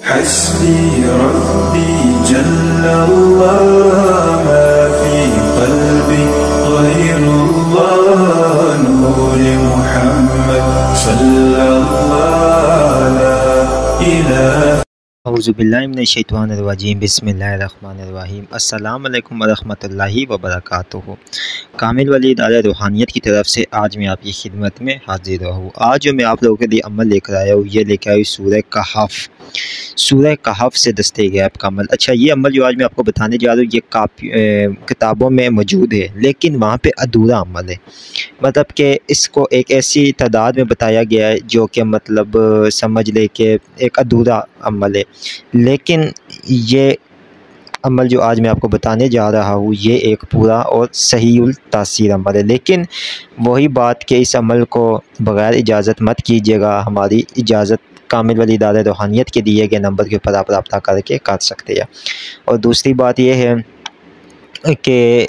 हस्बी रब्बी जल्लल्लाह मा फी क़ल्बी ग़ैरुल्लाह नूर मुहम्मद सल्लल्लाहु ला इलाहा। औज़ुबिल्लाहि मिनश्शैतानिर्रजीम बिस्मिल्लाहिर्रहमानिर्रहीम। अस्सलामु अलैकुम वरहमतुल्लाहि वबरकातुहू। कामिल वली इदारा रूहानियत की तरफ से आज मैं आपकी खिदमत में हाजिर हूँ। आज जो मैं आप लोगों के लिए अमल लेकर आया हूँ, ये लेकर आया सूरह कहफ। सूरह कहफ से दस्ते गैब का अमल। अच्छा, ये अमल जो आज मैं आपको बताने जा रहा हूँ, ये किताबों में मौजूद है, लेकिन वहाँ पे अधूरा अमल है। मतलब कि इसको एक ऐसी तादाद में बताया गया है जो कि मतलब समझ ले कि एक अधूरा अमल है। लेकिन ये अमल जो आज मैं आपको बताने जा रहा हूँ, ये एक पूरा और सहीउल तासीर अमल है। लेकिन वही बात कि इस अमल को बग़ैर इजाज़त मत कीजिएगा। हमारी इजाज़त कामिल वली इदारा रूहानियत के दिए गए नंबर के ऊपर आप रब्ता करके कर सकते हैं। और दूसरी बात यह है कि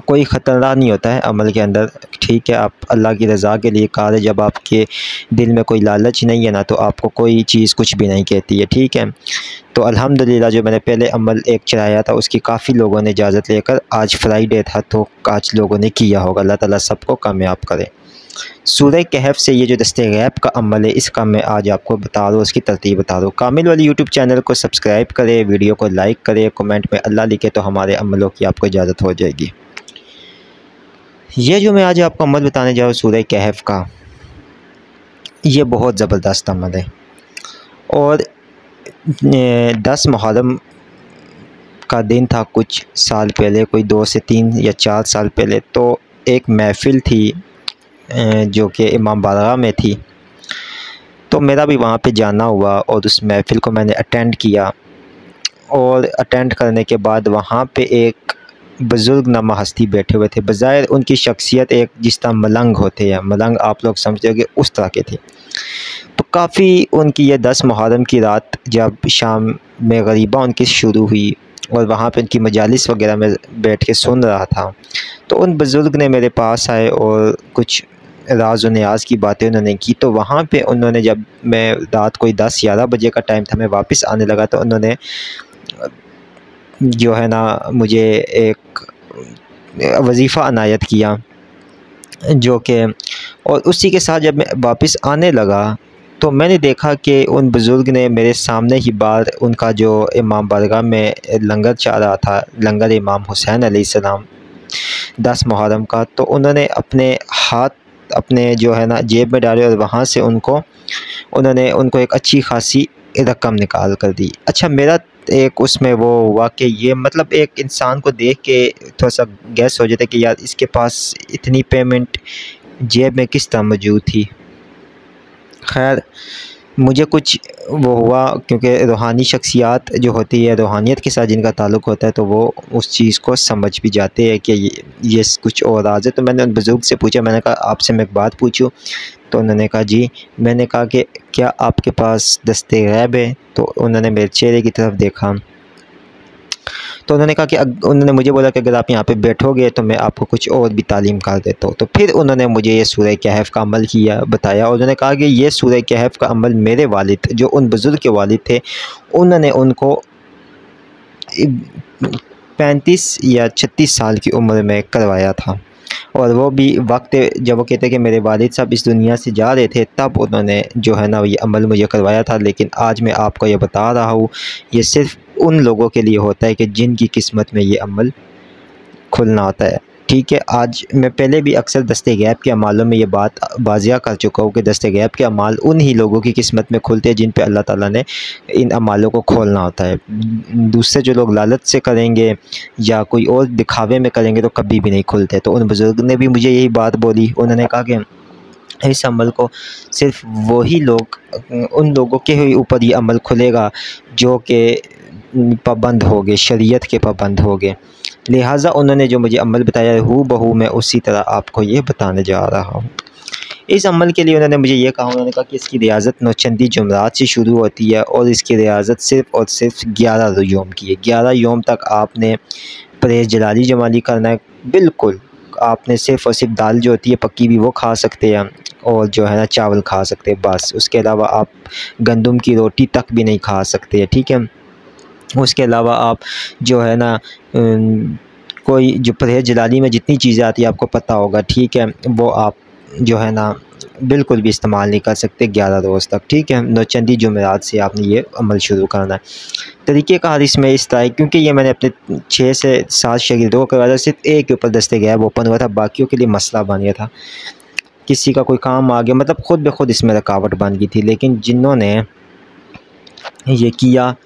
कोई ख़तरा नहीं होता है अमल के अंदर, ठीक है। आप अल्लाह की रज़ा के लिए कर, जब आपके दिल में कोई लालच नहीं है ना, तो आपको कोई चीज़ कुछ भी नहीं कहती है, ठीक है। तो अल्हम्दुलिल्लाह जो मैंने पहले अमल एक चलाया था, उसकी काफ़ी लोगों ने इजाज़त लेकर, आज फ्राइडे था तो आज लोगों ने किया होगा। अल्लाह ताला सबको कामयाब करे। सूरह कहफ से ये जो दस्ते गैब का अमल है, इसका मैं आज आपको बता रहा हूँ, उसकी तरतीब बता रहा हूँ। कामिल वाली यूट्यूब चैनल को सब्सक्राइब करें, वीडियो को लाइक करें, कमेंट में अल्लाह लिखे तो हमारे अमलों की आपको इजाज़त हो जाएगी। ये जो मैं आज आपको अमल बताने जा रहा हूँ सूरह कहफ का, ये बहुत ज़बरदस्त अमल है। और 10 मुहर्रम का दिन था कुछ साल पहले, कोई 2 से 3 या 4 साल पहले, तो एक महफ़िल थी जो कि इमाम बारगाह में थी। तो मेरा भी वहाँ पे जाना हुआ और उस महफ़िल को मैंने अटेंड किया। और अटेंड करने के बाद वहाँ पे एक बुज़ुर्ग नमा हस्ती बैठे हुए थे। बज़ाहिर उनकी शख्सियत एक जिस तरह मलंग होते हैं, मलंग आप लोग समझते होंगे, उस तरह के थे। तो काफ़ी उनकी ये 10 मुहर्रम की रात जब शाम में गरीबा उनकी शुरू हुई और वहाँ पे उनकी मजालिस वगैरह में बैठ के सुन रहा था, तो उन बुज़ुर्ग ने मेरे पास आए और कुछ राज व न्याज की बातें उन्होंने की। तो वहाँ पे उन्होंने, जब मैं रात कोई 10-11 बजे का टाइम था, मैं वापस आने लगा, तो उन्होंने जो है ना मुझे एक वजीफ़ा अनायत किया, जो कि, और उसी के साथ जब मैं वापस आने लगा तो मैंने देखा कि उन बुज़ुर्ग ने मेरे सामने ही बार उनका जो इमाम बारगाह में लंगर चल रहा था, लंगर इमाम हुसैन अलैहिस्सलाम 10 मुहर्रम का, तो उन्होंने अपने हाथ अपने जो है ना जेब में डाले और वहाँ से उन्होंने उनको एक अच्छी खासी रकम निकाल कर दी। अच्छा, मेरा एक उसमें वो हुआ कि ये मतलब एक इंसान को देख के थोड़ा सा गैस हो जाता है कि यार इसके पास इतनी पेमेंट जेब में किस तरह मौजूद थी। खैर, मुझे कुछ वो हुआ, क्योंकि रूहानी शख्सियात जो होती है, रूहानियत के साथ जिनका ताल्लुक़ होता है, तो वो उस चीज़ को समझ भी जाते हैं कि ये कुछ और राज है। तो मैंने उन बुज़ुर्ग से पूछा, मैंने कहा आपसे मैं एक बात पूछूं? तो उन्होंने कहा जी। मैंने कहा कि क्या आपके पास दस्ते गैब है? तो उन्होंने मेरे चेहरे की तरफ देखा, तो उन्होंने कहा कि उन्होंने मुझे बोला कि अगर आप यहाँ पे बैठोगे तो मैं आपको कुछ और भी तालीम कर देता हूँ। तो फिर उन्होंने मुझे ये सूरह कहफ का अमल बताया, और उन्होंने कहा कि ये सूरह कहफ का अमल मेरे वालिद, जो उन बुज़ुर्ग के वालिद थे, उन्होंने उनको 35 या 36 साल की उम्र में करवाया था। और वो भी वक्त जब वो कहते हैं कि मेरे वालिद साहब इस दुनिया से जा रहे थे, तब उन्होंने जो है ना ये अमल मुझे करवाया था। लेकिन आज मैं आपको ये बता रहा हूँ, ये सिर्फ़ उन लोगों के लिए होता है कि जिनकी किस्मत में ये अमल खुलना होता है, ठीक है। आज मैं पहले भी अक्सर दस्ते गैब के अमालों में ये बात वाज़िया कर चुका हूँ कि दस्ते गैब के अमाल उन ही लोगों की किस्मत में खुलते हैं जिन पे अल्लाह ताला ने इन अमालों को खोलना होता है। दूसरे जो लोग लालच से करेंगे या कोई और दिखावे में करेंगे तो कभी भी नहीं खुलते। तो उन बुज़ुर्ग ने भी मुझे यही बात बोली। उन्होंने कहा कि इस अमल को सिर्फ़ वही लोग, उन लोगों के ही ऊपर ये अमल खुलेगा जो कि पाबंद हो गए, शरीयत के पाबंद हो गए। लिहाजा उन्होंने जो मुझे अमल बताया, हू बहू मैं उसी तरह आपको ये बताने जा रहा हूँ। इस अमल के लिए उन्होंने मुझे ये कहा, उन्होंने कहा कि इसकी रियाज़त नौचंदी जुमरात से शुरू होती है और इसकी रियाज़त सिर्फ़ और सिर्फ 11 योम की है। 11 योम तक आपने परहेज़ जलाली जमाली करना है, बिल्कुल आपने सिर्फ़ और सिर्फ दाल जो होती है पक्की भी वो खा सकते हैं, और जो है ना चावल खा सकते हैं बस। उसके अलावा आप गंदम की रोटी तक भी नहीं खा सकते हैं, ठीक है। उसके अलावा आप जो है ना कोई जो परहेज़ जलाली में जितनी चीज़ें आती है आपको पता होगा, ठीक है, वो आप जो है ना बिल्कुल भी इस्तेमाल नहीं कर सकते 11 रोज़ तक, ठीक है। नौचंदी जुमेरात से आपने ये अमल शुरू करना है। तरीक़ेकार इसमें इस तरह है, क्योंकि ये मैंने अपने 6 से 7 शागिर्दों को करवाया, सिर्फ़ एक के ऊपर दस्तगियाब ओपन हुआ था, बाकियों के लिए मसला बन गया था। किसी का कोई काम आ गया, मतलब ख़ुद ब खुद इसमें रुकावट बन गई थी। लेकिन जिन्होंने ये किया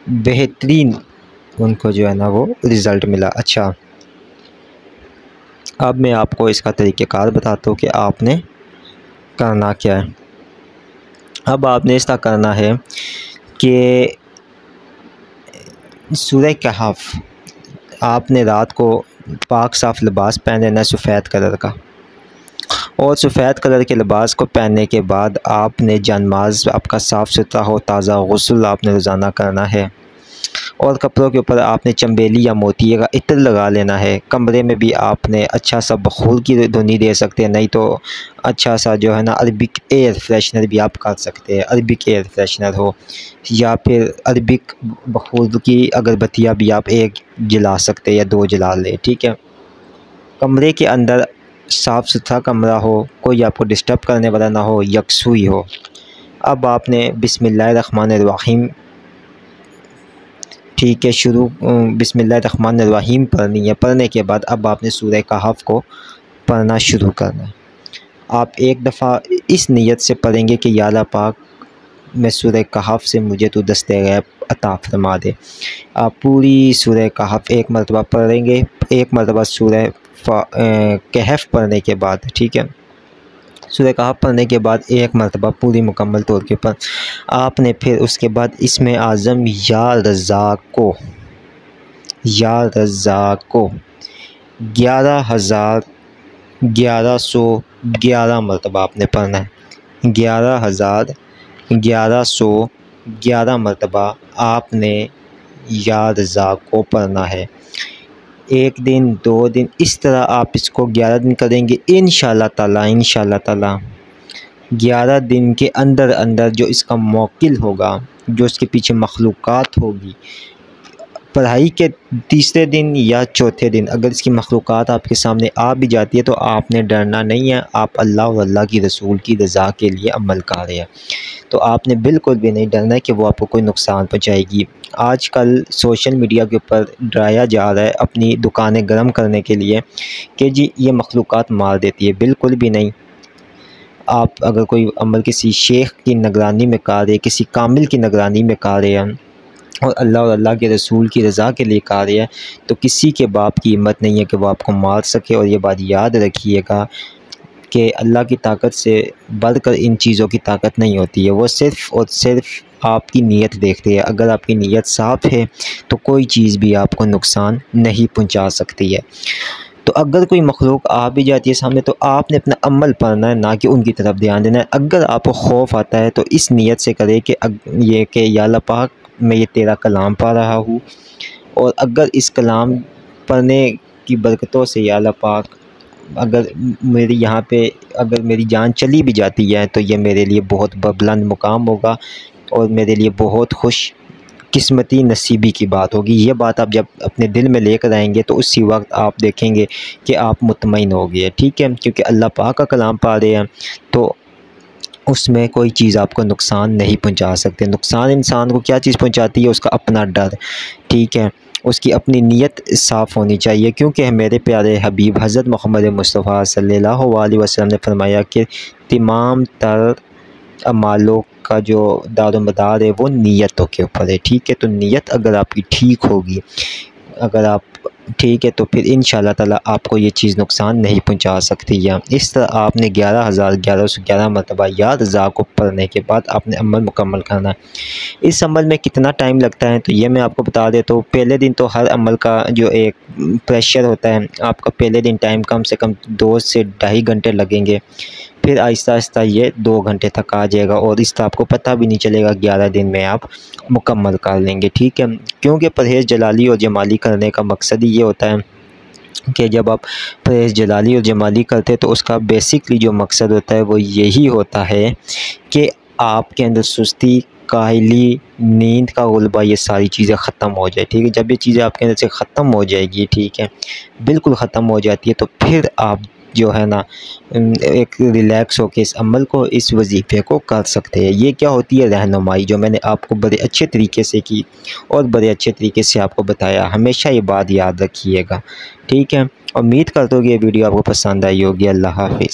बेहतरीन उनको जो है ना वो रिज़ल्ट मिला। अच्छा, अब मैं आपको इसका तरीक़ेकार बताता हूँ कि आपने करना क्या है। अब आपने इस तरह करना है कि सूरह कहफ़ आपने रात को पाक साफ़ लिबास पहन लेना है सफ़ेद कलर का, और सफ़ेद कलर के लिबास को पहनने के बाद आपने जानमाज़ आपका साफ़ सुथरा हो, ताज़ा गुस्ल आपने रोज़ाना करना है, और कपड़ों के ऊपर आपने चंबेली या मोती का इत्र लगा लेना है। कमरे में भी आपने अच्छा सा बखूर की धुनी दे सकते हैं, नहीं तो अच्छा सा जो है ना अरबिक एयर फ्रेशनर भी आप कर सकते हैं। अरबिक एयर फ्रेशनर हो या फिर अरबिक बखूर की अगरबत्तियाँ भी आप एक जला सकते हैं या 2 जला लें, ठीक है। कमरे के अंदर साफ़ सुथरा कमरा हो, कोई आपको डिस्टर्ब करने वाला ना हो, यकसुई हो। अब आपने बिस्मिल्लाहिर्रहमानिर्रहीम, ठीक है, शुरू बिस्मिल्लाहिर्रहमानिर्रहीम पढ़नी है। पढ़ने के बाद अब आपने सूरह कहफ़ को पढ़ना शुरू करना है। आप एक दफ़ा इस नीयत से पढ़ेंगे कि या अल्लाह पाक, मैं सूरह कहफ़ से मुझे तो दस्ते गैब अता फ़रमा दे। आप पूरी सूरह कहफ़ एक मरतबा पढ़ेंगे। एक मरतबा सूरह कहफ़ पढ़ने के बाद, ठीक है, सूरह कहफ़ पढ़ने के बाद एक मरतबा पूरी मुकम्मल तौर के ऊपर आपने फिर उसके बाद इसमें आज़म या रज़्ज़ाक़ को 11,1111 मरतबा आपने पढ़ना है। 11,1111 मरतबा आपने या रज़्ज़ाक़ को पढ़ना है। 1 दिन 2 दिन इस तरह आप इसको 11 दिन करेंगे। इंशाअल्लाह ताला 11 दिन के अंदर अंदर जो इसका मौकिल होगा, जो इसके पीछे मखलूक़ात होगी, पढ़ाई के तीसरे दिन या चौथे दिन अगर इसकी मखलूक़ात आपके सामने आ भी जाती है तो आपने डरना नहीं है। आप अल्लाह और अल्लाह की रसूल की रज़ा के लिए अमल कर रहे हैं, तो आपने बिल्कुल भी नहीं डरना है कि वो आपको कोई नुकसान पहुंचाएगी। आजकल सोशल मीडिया के ऊपर डराया जा रहा है अपनी दुकानें गर्म करने के लिए कि जी ये मखलूक़ात मार देती है। बिल्कुल भी नहीं। आप अगर कोई अमल किसी शेख की निगरानी में कर रहे हैं, किसी कामिल की निगरानी में कर रहे हैं और अल्लाह और अल्लाह के रसूल की रज़ा के लिए कर रहे हैं, तो किसी के बाप की हिम्मत नहीं है कि वो आपको मार सके। और ये बात याद रखिएगा कि अल्लाह की ताकत से बढ़कर इन चीज़ों की ताकत नहीं होती है। वो सिर्फ़ और सिर्फ आपकी नीयत देखते हैं। अगर आपकी नीयत साफ़ है तो कोई चीज़ भी आपको नुकसान नहीं पहुंचा सकती है। तो अगर कोई मखलूक आ भी जाती है सामने तो आपने अपना अमल पढ़ना है, ना कि उनकी तरफ ध्यान देना है। अगर आपको खौफ आता है तो इस नीयत से करें कि या अल्लाह पाक, मैं ये तेरा कलाम पढ़ रहा हूँ, और अगर इस कलाम पढ़ने की बरकतों से या अल्लाह पाक, अगर मेरी यहाँ पे अगर मेरी जान चली भी जाती है तो ये मेरे लिए बहुत बुलंद मुकाम होगा और मेरे लिए बहुत खुश किस्मती नसीबी की बात होगी। ये बात आप जब अपने दिल में लेकर आएंगे तो उसी वक्त आप देखेंगे कि आप मुतमईन हो गए, ठीक है, क्योंकि अल्लाह पाक का कलाम पढ़ रहे हैं तो उसमें कोई चीज़ आपको नुकसान नहीं पहुंचा सकते। नुकसान इंसान को क्या चीज़ पहुंचाती है? उसका अपना डर, ठीक है, उसकी अपनी नीयत साफ़ होनी चाहिए। क्योंकि मेरे प्यारे हबीब हज़रत मोहम्मद मुस्तफ़ा सल्लल्लाहु अलैहि वसल्लम ने फरमाया कि तमाम तर अमालों का जो दारोमदार है वो नीयतों के ऊपर है, ठीक है। तो नीयत अगर आपकी ठीक होगी, अगर आप ठीक है, तो फिर इंशाअल्लाह ताला आपको ये चीज़ नुकसान नहीं पहुंचा सकती है। इस तरह आपने 11,1111 मरतबा या रज़ा को पढ़ने के बाद आपने अमल मुकम्मल करना है। इस अमल में कितना टाइम लगता है तो ये मैं आपको बता देता हूँ। पहले दिन तो हर अमल का जो एक प्रेशर होता है, आपका पहले दिन टाइम कम से कम 2 से ढाई घंटे लगेंगे। फिर आहिस्ता आहिस्ता ये 2 घंटे तक आ जाएगा और इस तरह आपको पता भी नहीं चलेगा। 11 दिन में आप मुकम्मल कर लेंगे, ठीक है। क्योंकि परहेज़ जलाली और जमाली करने का मकसद ही ये होता है कि जब आप परहेज़ जलाली और जमाली करते हैं तो उसका बेसिकली जो मकसद होता है वो यही होता है कि आपके अंदर सुस्ती, काहली, नींद का ग़ुलबा, ये सारी चीज़ें ख़त्म हो जाए। ठीक है, जब ये चीज़ें आपके अंदर से ख़त्म हो जाएगी, ठीक है, बिल्कुल ख़त्म हो जाती है, तो फिर आप जो है ना एक रिलैक्स होकर इस अमल को, इस वजीफ़े को कर सकते हैं। ये क्या होती है रहनुमाई, जो मैंने आपको बड़े अच्छे तरीके से की और बड़े अच्छे तरीके से आपको बताया। हमेशा ये बात याद रखिएगा, ठीक है। उम्मीद करता हूँ कि ये वीडियो आपको पसंद आई होगी। अल्लाह हाफ़िज़।